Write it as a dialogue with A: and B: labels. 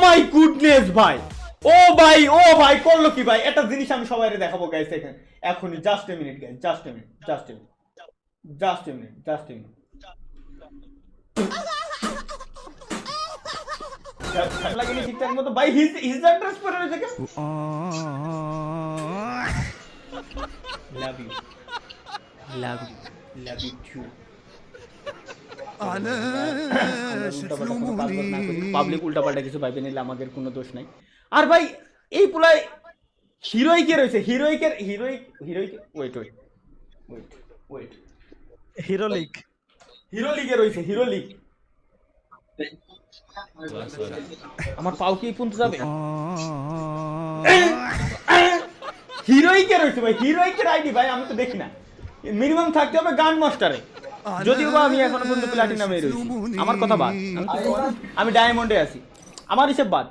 A: My goodness ভাই, ও ভাই করলো কি ভাই? একটা জিনিস আমি সবাইকে দেখাবো গাইস এখানে এখনই। Just a minute guys, just a minute, just a minute, just a minute, just a minute. লাগেনি ঠিকঠাক মতো ভাই, হিজ অ্যাড্রেস পরে রয়েছে কেন? Love you, love you, love you too. Public উল্টাপাল্টা কিছু ভাইবে নিলে আমাদের কোনো দোষ নাই। আর ভাই এই পুলাই হিরোইকে রয়েছে, হিরোইকের wait wait wait wait,
B: hero league
A: hero লিগে রয়েছে, হিরো লিগ। আমার পাও কি পুনতে যাবে? হিরোইকে রয়েছে ভাই, হিরোইকের আইডি ভাই আমি তো দেখি না। মিনিমাম থাকতে হবে গান মাস্টারে, যদিও বা আমি এখনো পর্যন্ত প্লাটিনামে রয়েছি। আমার কথা বাদ, আমি ডায়মন্ডে আছি, আমার হিসেব বাদ।